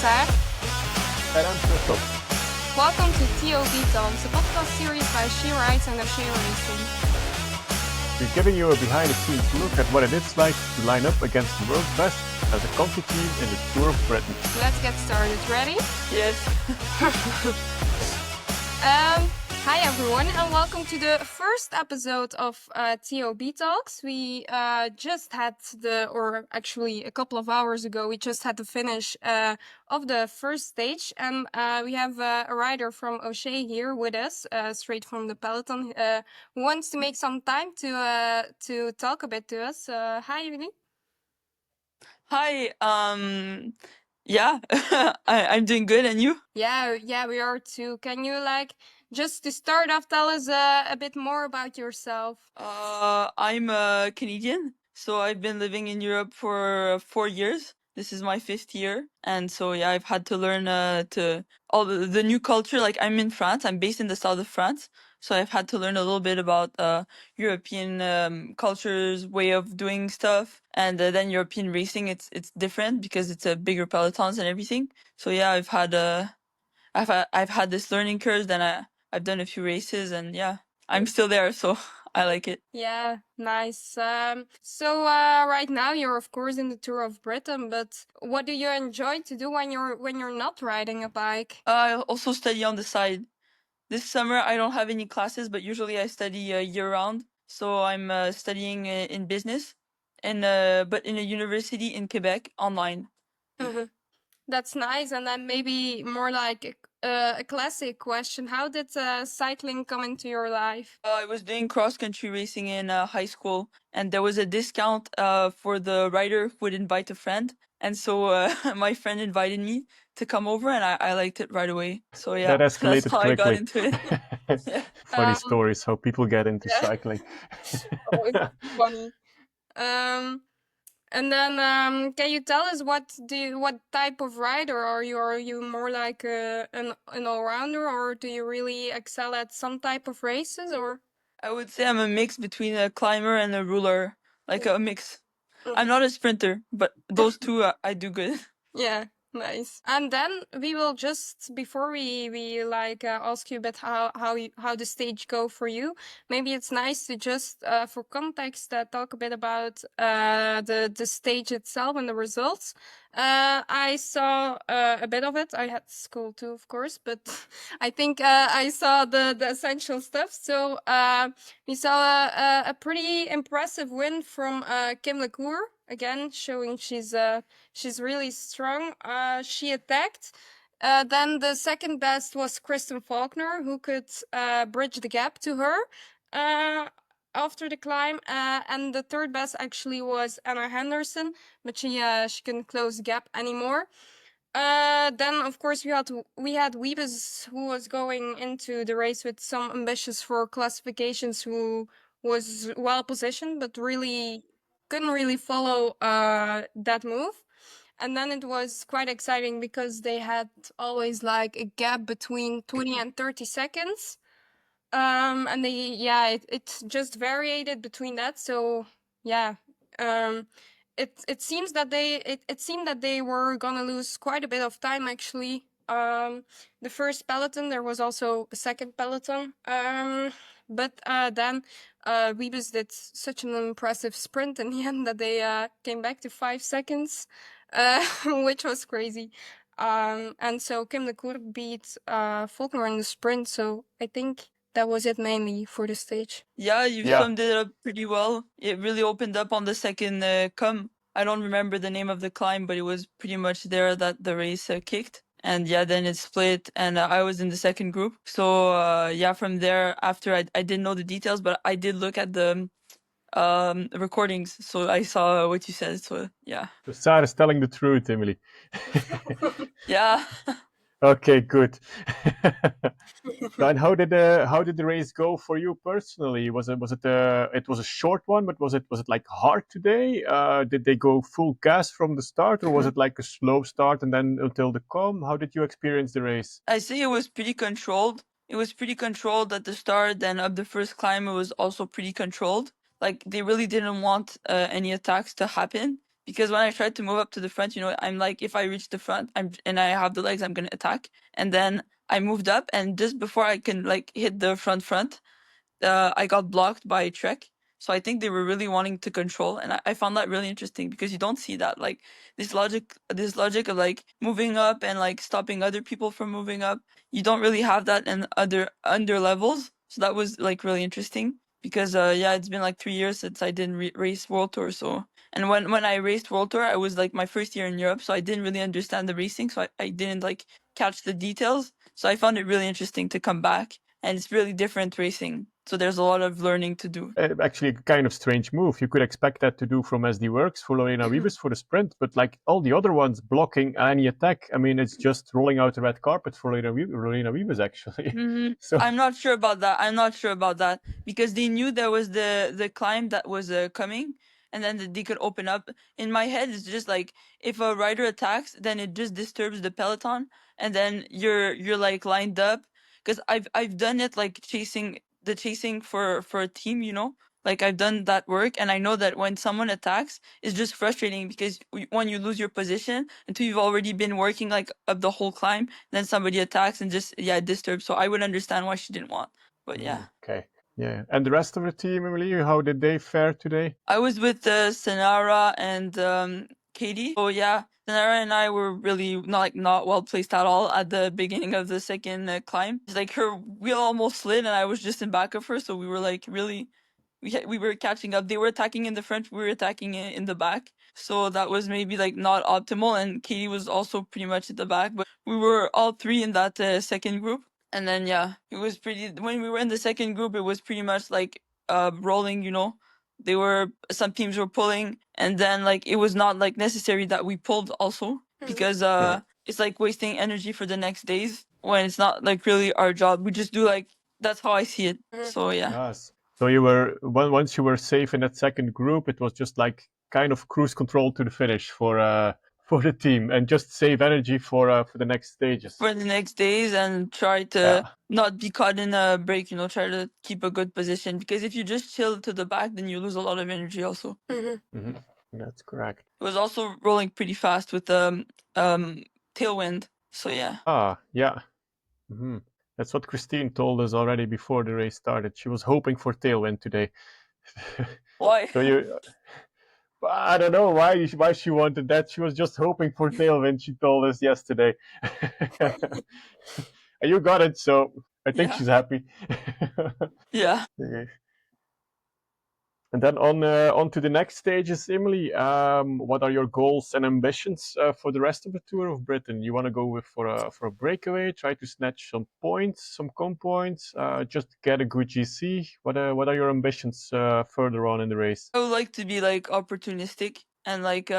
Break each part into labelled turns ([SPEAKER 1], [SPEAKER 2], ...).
[SPEAKER 1] Per.
[SPEAKER 2] And I'm Christoph.
[SPEAKER 1] Welcome to TOB Talks, a podcast series by She Rides and She Racing.
[SPEAKER 2] We're giving you a behind-the-scenes look at what it is like to line up against the world's best as a conti team in the Tour of Britain.
[SPEAKER 1] Let's get started. Ready?
[SPEAKER 3] Yes.
[SPEAKER 1] Hi everyone, and welcome to the first episode of TOB Talks. We just had actually a couple of hours ago, we just had the finish of the first stage, and we have a rider from O'Shea here with us, straight from the peloton, who wants to make some time to talk a bit to us. Hi, Émilie.
[SPEAKER 3] Hi. Yeah, I'm doing good, and you?
[SPEAKER 1] Yeah, we are too. Can you just to start off, tell us a bit more about yourself?
[SPEAKER 3] I'm a Canadian, so I've been living in Europe for 4 years. This is my 5th year, and so yeah, I've had to learn to all the new culture. Like, I'm in France. I'm based in the south of France, so I've had to learn a little bit about European cultures, way of doing stuff, and then European racing. It's different because it's a bigger pelotons and everything. So yeah, I've had this learning curve. Then I've done a few races, and yeah, I'm still there, so I like it.
[SPEAKER 1] Yeah, nice. So right now you're of course in the Tour of Britain, but what do you enjoy to do when you're not riding a bike?
[SPEAKER 3] I also study on the side. This summer I don't have any classes, but usually I study year round. So I'm studying in business, and but in a university in Quebec online.
[SPEAKER 1] That's nice. And then maybe more like a classic question: how did cycling come into your life?
[SPEAKER 3] I was doing cross-country racing in high school, and there was a discount for the rider who would invite a friend. And so my friend invited me to come over, and I liked it right away. So yeah,
[SPEAKER 2] That escalated
[SPEAKER 3] that's how
[SPEAKER 2] quickly.
[SPEAKER 3] I got into it. Yeah.
[SPEAKER 2] Funny stories, how people get into cycling.
[SPEAKER 1] Oh, it's funny. And then, can you tell us what type of rider are you? Are you more like an all-rounder, or do you really excel at some type of races? Or
[SPEAKER 3] I would say I'm a mix between a climber and a ruler, like a mix. I'm not a sprinter, but those two I do good.
[SPEAKER 1] Yeah, nice. And then we will just, before we ask you a bit how the stage go for you, maybe it's nice to just for context talk a bit about the stage itself and the results. I saw a bit of it. I had school too, of course, but I think I saw the essential stuff. So we saw a pretty impressive win from Kim LeCour, again showing she's really strong. She attacked. Then the second best was Kristen Faulkner, who could bridge the gap to her after the climb. And the third best actually was Anna Henderson, but she couldn't close the gap anymore. Then of course we had Wiebes, who was going into the race with some ambitions for classifications, who was well positioned but really couldn't really follow that move. And then it was quite exciting because they had always like a gap between 20 and 30 seconds. And it just variated between that. So yeah, it seems that it seemed that they were gonna lose quite a bit of time actually. The first peloton, there was also a second peloton. But then Wiebes did such an impressive sprint in the end that they came back to 5 seconds, which was crazy. And so Kim LeCour beat Faulkner in the sprint. So I think that was it mainly for the stage.
[SPEAKER 3] Yeah, you summed it up pretty well. It really opened up on the second come. I don't remember the name of the climb, but it was pretty much there that the race kicked. And yeah, then it split, and I was in the second group. So yeah, from there, after I didn't know the details, but I did look at the recordings, so I saw what you said. So yeah.
[SPEAKER 2] So Sarah's telling the truth, Émilie.
[SPEAKER 3] Yeah.
[SPEAKER 2] Okay, good. Then how did the race go for you personally? It was a short one, but was it like hard today? Did they go full gas from the start, or was it like a slow start and then until the calm? How did you experience the race?
[SPEAKER 3] I say it was pretty controlled. It was pretty controlled at the start, then up the first climb it was also pretty controlled. Like, they really didn't want any attacks to happen, because when I tried to move up to the front, I'm like, if I reach the front, and I have the legs, I'm gonna attack. And then I moved up, and just before I can like hit the front, I got blocked by Trek. So I think they were really wanting to control, and I found that really interesting because you don't see that, like this logic of like moving up and like stopping other people from moving up. You don't really have that in other under levels. So that was like really interesting because yeah, it's been like 3 years since I didn't race World Tour. So, and when I raced World Tour, I was like my first year in Europe, so I didn't really understand the racing, so I didn't like catch the details. So I found it really interesting to come back, and it's really different racing. So there's a lot of learning to do.
[SPEAKER 2] Actually, a kind of strange move. You could expect that to do from SD Works for Lorena Wiebes for the sprint, but like all the other ones blocking any attack, I mean, it's just rolling out the red carpet for Lorena Wiebes, actually. So
[SPEAKER 3] I'm not sure about that because they knew there was the climb that was coming, and then they could open up. In my head, it's just like if a rider attacks, then it just disturbs the peloton, and then you're like lined up. Because I've done it like chasing for a team, like I've done that work, and I know that when someone attacks, it's just frustrating because when you lose your position until you've already been working like up the whole climb, then somebody attacks and just it disturbs. So I would understand why she didn't want. But yeah.
[SPEAKER 2] Okay. Yeah. And the rest of the team, Emily, how did they fare today?
[SPEAKER 3] I was with Senara and Katie. So yeah, Senara and I were really not well placed at all at the beginning of the second climb. It's like her wheel almost slid, and I was just in back of her, so we were like really. We were catching up. They were attacking in the front. We were attacking in the back. So that was maybe like not optimal. And Katie was also pretty much at the back. But we were all three in that second group. And then yeah, it was pretty. When we were in the second group, it was pretty much like rolling. Some teams were pulling, and then like it was not like necessary that we pulled also because it's like wasting energy for the next days when it's not like really our job. We just do like that's how I see it. So yeah.
[SPEAKER 2] Yes. So once you were safe in that second group, it was just like kind of cruise control to the finish for the team and just save energy for the next stages.
[SPEAKER 3] For the next days and try to not be caught in a break, try to keep a good position because if you just chill to the back, then you lose a lot of energy also.
[SPEAKER 2] That's correct.
[SPEAKER 3] It was also rolling pretty fast with tailwind. So yeah.
[SPEAKER 2] Yeah. That's what Christine told us already before the race started. She was hoping for tailwind today.
[SPEAKER 3] Why?
[SPEAKER 2] So I don't know why she wanted that. She was just hoping for tailwind. She told us yesterday. And you got it, so I think she's happy.
[SPEAKER 3] Yeah.
[SPEAKER 2] Okay. And then on to the next stages, Emily. What are your goals and ambitions for the rest of the Tour of Britain? You want to go for a breakaway, try to snatch some points, some comp points, just get a good GC. What are your ambitions further on in the race?
[SPEAKER 3] I would like to be like opportunistic and like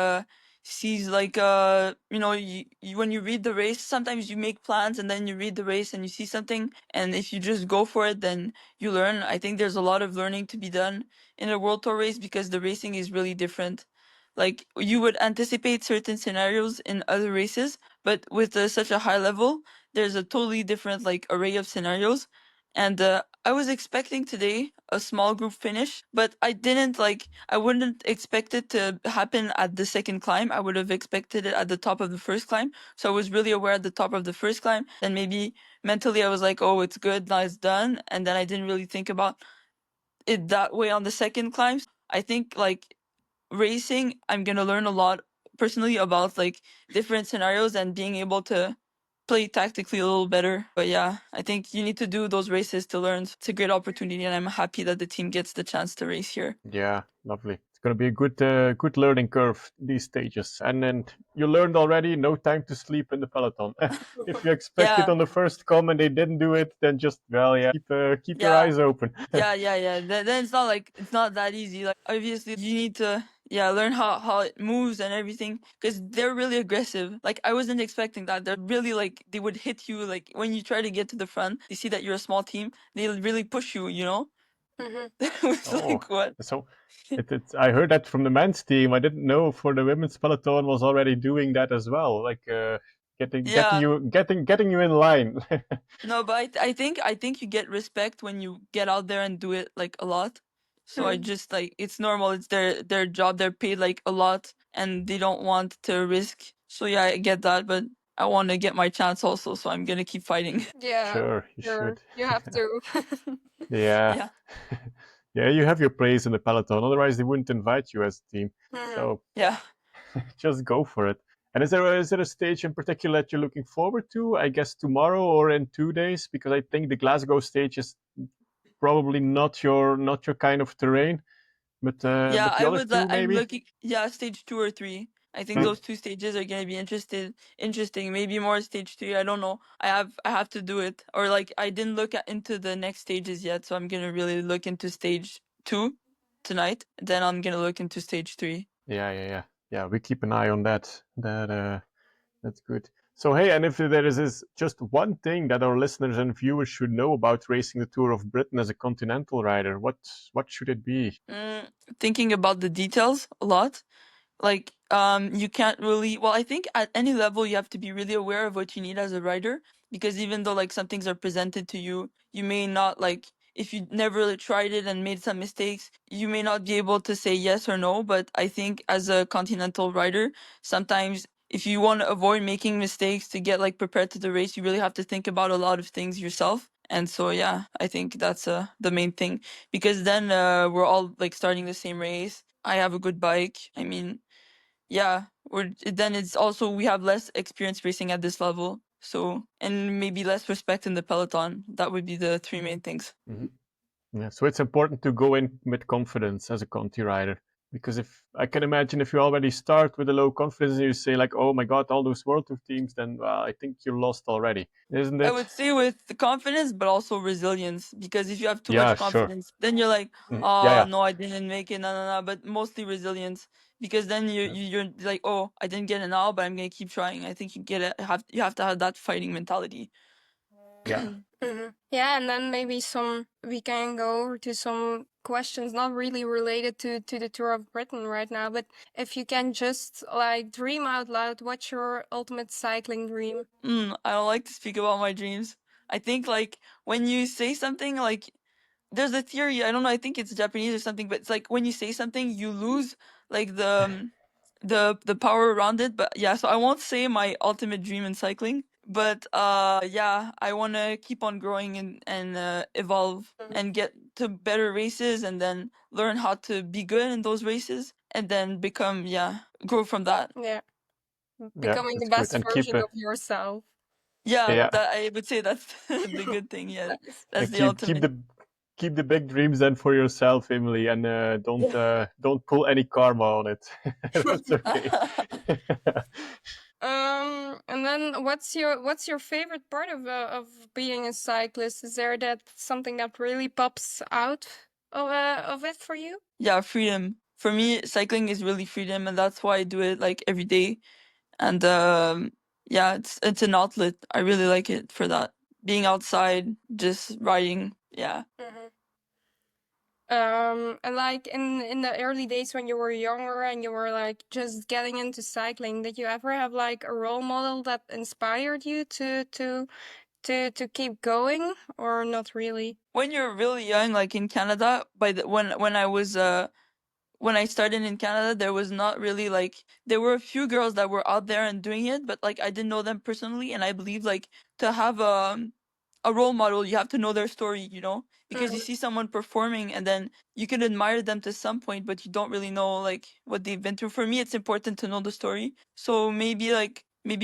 [SPEAKER 3] seize like when you read the race, sometimes you make plans and then you read the race and you see something, and if you just go for it, then you learn. I think there's a lot of learning to be done in a World Tour race because the racing is really different. Like you would anticipate certain scenarios in other races, but with such a high level, there's a totally different like array of scenarios. And I was expecting today a small group finish, but I wouldn't expect it to happen at the second climb. I would have expected it at the top of the first climb. So I was really aware at the top of the first climb. Then maybe mentally I was like, oh, it's good, now it's done. And then I didn't really think about it that way on the second climb. I think like racing, I'm going to learn a lot personally about like different scenarios and being able to play tactically a little better. But yeah, I think you need to do those races to learn. It's a great opportunity, and I'm happy that the team gets the chance to race here.
[SPEAKER 2] Yeah, lovely. It's going to be a good learning curve, these stages. And then you learned already, no time to sleep in the peloton. If you expect it on the first come and they didn't do it, then just, keep your eyes open.
[SPEAKER 3] Yeah. Then it's not that easy. Like obviously you need to learn how it moves and everything because they're really aggressive. Like I wasn't expecting that. They're really like they would hit you like when you try to get to the front. They see that you're a small team. They really push you. It's like what?
[SPEAKER 2] So I heard that from the men's team. I didn't know for the women's peloton was already doing that as well. Like getting you in line.
[SPEAKER 3] No, but I think you get respect when you get out there and do it like a lot. So I just like it's normal. It's their job. They're paid like a lot and they don't want to risk. So yeah, I get that, but I want to get my chance also, so I'm gonna keep fighting.
[SPEAKER 1] Yeah,
[SPEAKER 2] Sure, you
[SPEAKER 1] sure.
[SPEAKER 2] should.
[SPEAKER 1] You have to.
[SPEAKER 2] Yeah.
[SPEAKER 3] Yeah.
[SPEAKER 2] Yeah, you have your place in the peloton. Otherwise, they wouldn't invite you as a team.
[SPEAKER 1] Mhm.
[SPEAKER 2] So
[SPEAKER 3] Yeah.
[SPEAKER 2] just go for it. And is there a stage in particular that you're looking forward to? I guess tomorrow or in 2 days, because I think the Glasgow stage is probably not your kind of terrain. But
[SPEAKER 3] Yeah,
[SPEAKER 2] but the other two
[SPEAKER 3] I'm
[SPEAKER 2] maybe.
[SPEAKER 3] looking, yeah, stage 2 or 3. I think
[SPEAKER 2] Hmm.
[SPEAKER 3] those two stages are gonna be interesting. Maybe more stage 3. I don't know. I have to do it, or like I didn't look into the next stages yet, so I'm gonna really look into stage 2 tonight. Then I'm gonna look into stage 3.
[SPEAKER 2] Yeah. We keep an eye on that. That's good. So hey, and if there is just one thing that our listeners and viewers should know about racing the Tour of Britain as a continental rider, what should it be?
[SPEAKER 3] Thinking about the details a lot. Like you can't really, well, I think at any level you have to be really aware of what you need as a writer, because even though like some things are presented to you, you may not, like, if you never really tried it and made some mistakes, you may not be able to say yes or no. But I think as a continental rider, sometimes if you want to avoid making mistakes to get like prepared to the race, you really have to think about a lot of things yourself. And so yeah, I think that's the main thing, because then we're all like starting the same race. I have a good bike. I mean, yeah, then it's also, we have less experience racing at this level, so, and maybe less respect in the peloton. That would be the three main things.
[SPEAKER 2] Mm-hmm. Yeah, so it's important to go in with confidence as a Conti rider. Because if I can imagine if you already start with a low confidence and you say like, oh my god, all those World Tour teams, then well, I think you're lost already, isn't
[SPEAKER 3] I
[SPEAKER 2] it?
[SPEAKER 3] would say with the confidence, but also resilience, because if you have too
[SPEAKER 2] Yeah,
[SPEAKER 3] much
[SPEAKER 2] sure.
[SPEAKER 3] confidence, then you're like,
[SPEAKER 2] Yeah,
[SPEAKER 3] oh
[SPEAKER 2] yeah,
[SPEAKER 3] no, I didn't make it, no, no, no. But mostly resilience, because then you're like, oh, I didn't get it now, but I'm gonna keep trying. I think you get it. You have to have that fighting mentality.
[SPEAKER 2] yeah.
[SPEAKER 1] Yeah, and then maybe we can go over to some questions not really related to the Tour of Britain right now, but if you can just like dream out loud, what's your ultimate cycling dream?
[SPEAKER 3] I don't like to speak about my dreams. I think like when you say something, like there's a theory, I don't know, I think it's Japanese or something, but it's like when you say something, you lose like the power around it. But yeah, so I won't say my ultimate dream in cycling, but yeah, I want to keep on growing and evolve and get to better races, and then learn how to be good in those races, and then become, yeah, grow from that.
[SPEAKER 1] Yeah,
[SPEAKER 2] Yeah,
[SPEAKER 1] becoming the
[SPEAKER 2] that's good.
[SPEAKER 1] best
[SPEAKER 2] And keep
[SPEAKER 1] version of yourself.
[SPEAKER 3] Yeah,
[SPEAKER 2] yeah,
[SPEAKER 3] that, I would say that's the good thing. Yeah,
[SPEAKER 1] Nice.
[SPEAKER 3] that's
[SPEAKER 2] and
[SPEAKER 3] the
[SPEAKER 2] keep
[SPEAKER 3] ultimate.
[SPEAKER 2] the big dreams then for yourself, Emily, and don't pull any karma on it. That's okay.
[SPEAKER 1] And then what's your favorite part of being a cyclist? Is there that something that really pops out of it for you?
[SPEAKER 3] Yeah, freedom. For me, cycling is really freedom, and that's why I do it like every day. And yeah, it's an outlet. I really like it for that. Being outside, just riding. Yeah.
[SPEAKER 1] And like in the early days when you were younger and you were like just getting into cycling, did you ever have like a role model that inspired you to keep going, or not really?
[SPEAKER 3] When you're really young, like in Canada, when I was when I started in Canada, there was not really like, there were a few girls that were out there and doing it, but like I didn't know them personally. And I believe like to have a role model, you have to know their story, because you see someone performing and then you can admire them to some point, but you don't really know like what they've been through. For me, it's important to know the story. So maybe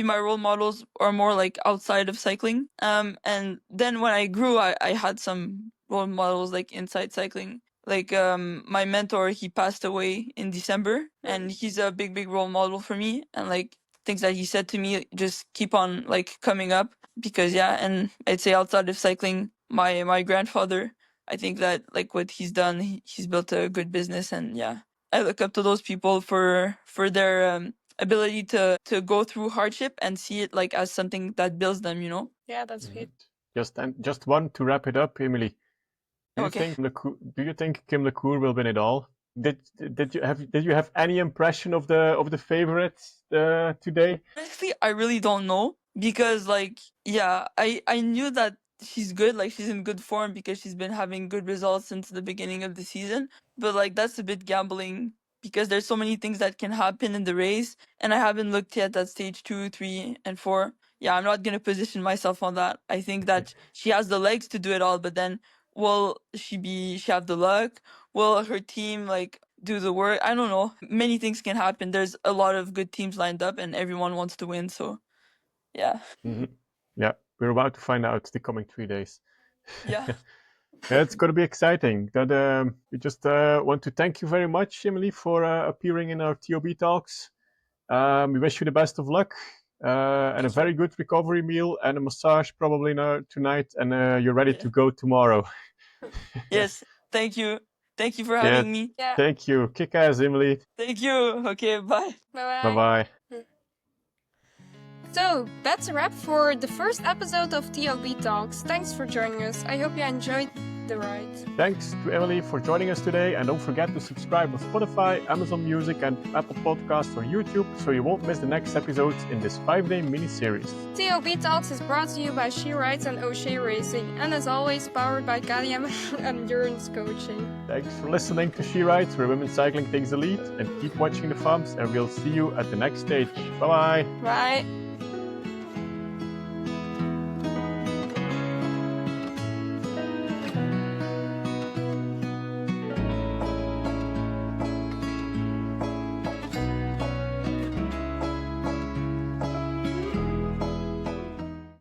[SPEAKER 3] my role models are more like outside of cycling. And then when I grew, I had some role models like inside cycling. Like my mentor, he passed away in December, and he's a big role model for me. And like things that he said to me just keep on like coming up, because yeah. And I'd say outside of cycling, my grandfather, I think that like what he's done, he's built a good business. And yeah, I look up to those people for their ability to go through hardship and see it like as something that builds them.
[SPEAKER 1] Yeah, that's good.
[SPEAKER 2] Just one to wrap it up, Emily.
[SPEAKER 3] Okay.
[SPEAKER 2] Do you think Kim LeCour will win it all? Did you have any impression of the favorites today?
[SPEAKER 3] Honestly, I really don't know, because like, yeah, I knew that she's good, like she's in good form because she's been having good results since the beginning of the season. But like that's a bit gambling because there's so many things that can happen in the race, and I haven't looked yet at stage 2, 3, and 4. Yeah, I'm not gonna position myself on that. I think that she has the legs to do it all, but then will she have the luck? Will her team like do the work? I don't know. Many things can happen. There's a lot of good teams lined up, and everyone wants to win. So, yeah.
[SPEAKER 2] Yeah, we're about to find out the coming 3 days.
[SPEAKER 3] Yeah.
[SPEAKER 2] Yeah, it's going to be exciting. That we just want to thank you very much, Émilie, for appearing in our TOB talks. We wish you the best of luck and a
[SPEAKER 3] Thank you.
[SPEAKER 2] very good recovery meal and a massage probably tonight, and you're ready
[SPEAKER 3] Yeah.
[SPEAKER 2] to go tomorrow.
[SPEAKER 3] Yes. Thank you. Thank you for
[SPEAKER 2] Yeah,
[SPEAKER 3] having me.
[SPEAKER 1] Yeah.
[SPEAKER 2] thank you. Kick ass, Émilie.
[SPEAKER 3] Thank you. Okay, bye.
[SPEAKER 1] Bye
[SPEAKER 2] Bye bye.
[SPEAKER 1] So that's a wrap for the first episode of TOB Talks. Thanks for joining us. I hope you enjoyed the ride.
[SPEAKER 2] Thanks to Émilie for joining us today, and don't forget to subscribe on Spotify, Amazon Music, and Apple Podcasts or YouTube so you won't miss the next episodes in this 5-day mini-series.
[SPEAKER 1] TOB Talks is brought to you by She Rides and O'Shea Racing, and as always, powered by KDM Endurance Coaching.
[SPEAKER 2] Thanks for listening to She Rides, where women cycling takes the lead, and keep watching the FAMs, and we'll see you at the next stage. Bye-bye.
[SPEAKER 1] Bye.